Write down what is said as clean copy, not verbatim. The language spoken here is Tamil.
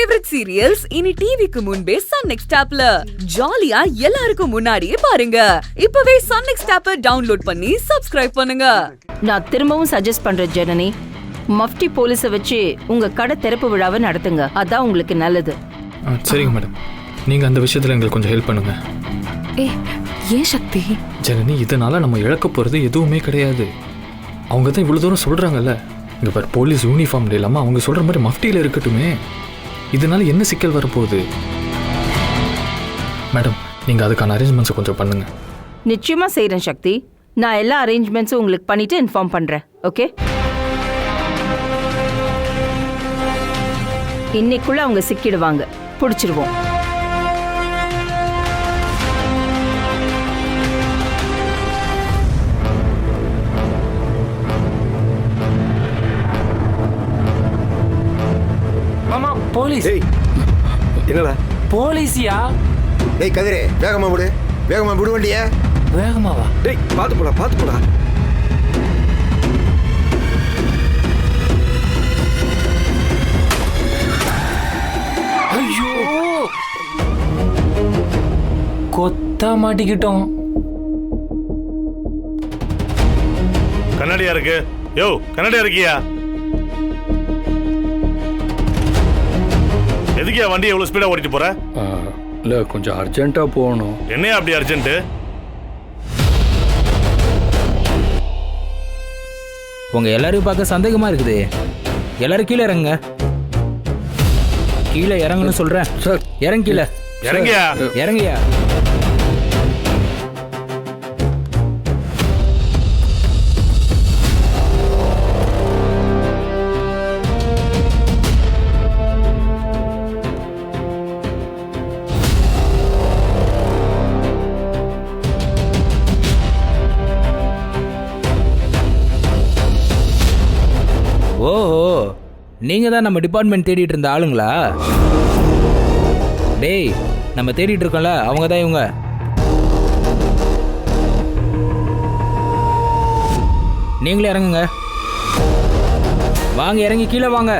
ஃபேவரட் சீரியல்ஸ் இனி டிவிக்கு முன்பே சன் நெக்ஸ்ட் ஆப்ல ஜாலியா எல்லாருக்கும் முன்னாடியே பாருங்க. இப்பவே சன் நெக்ஸ்ட் ஆப்பை டவுன்லோட் பண்ணி சப்ஸ்கிரைப் பண்ணுங்க. நான் திரும்பவும் சஜஸ்ட் பண்றேன் ஜனனி, மஃப்டி போலீஸை வச்சு உங்க கடை திறப்பு விழாவை நடத்துங்க. அதான் உங்களுக்கு நல்லது. சரிங்க மேடம், நீங்க அந்த விஷயத்துல எங்களுக்கு கொஞ்சம் ஹெல்ப் பண்ணுங்க. ஏன் சக்தி? ஜனனி, இதனால நம்ம இழக்க போறது எதுவுமே கிடையாது. அவங்க தான் இவ்வளவு தூரம் சொல்றாங்கல்ல. இங்க பாரு, போலீஸ் யூனிஃபார்ம்ல இல்லாம அவங்க சொல்ற மாதிரி மஃப்டியில இருக்கட்டுமே. இதனால என்ன சிக்கல் வரப்போகுது? மேடம், நீங்க அதுக்கான அரேஞ்ச்மெண்ட்ஸ் கொஞ்சம் பண்ணுங்க. நிச்சயமா செய்யறேன் சக்தி. நான் எல்லா அரேஞ்ச்மெண்ட்ஸும் உங்களுக்கு பண்ணிட்டு இன்ஃபார்ம் பண்றேன். ஓகே, இன்னைக்குள்ள அவங்க சிக்கிடுவாங்க, பிடிச்சிருவோம். போலீஸ்? என்னடா போலீஸியா? டேய் கதிரே, வேகமா விடு வண்டிய. வேகமாவா? டேய் பாத்து போடா. ஐயோ, கொத்தா மாட்டிக்கிட்டோம். கண்ணாடியா இருக்கு. யோ, கண்ணாடியா இருக்கியா? எதுக்கியா வண்டி எவ்வளவு ஸ்பீடா ஓட்டிட்டு போற? இல்ல, கொஞ்சம் அர்ஜென்ட்டா போகணும். என்னையா அப்படி அர்ஜென்ட்? உங்க எல்லாரையும் பார்க்க சந்தேகமா இருக்குது. எல்லாரும் கீழே இறங்குங்க. கீழே இறங்குன்னு சொல்றேன். சார், இறங்க கீழே. இறங்கியா? இறங்கியா? ஓஹோ, நீங்க தான் நம்ம டிபார்ட்மெண்ட் தேடிட்டு இருந்த ஆளுங்களா? டேய், நம்ம தேடிட்டு இருக்கோம்ல, அவங்க தான் இவங்க. நீங்களே இறங்குங்க. வாங்க, இறங்கி கீழே வாங்க.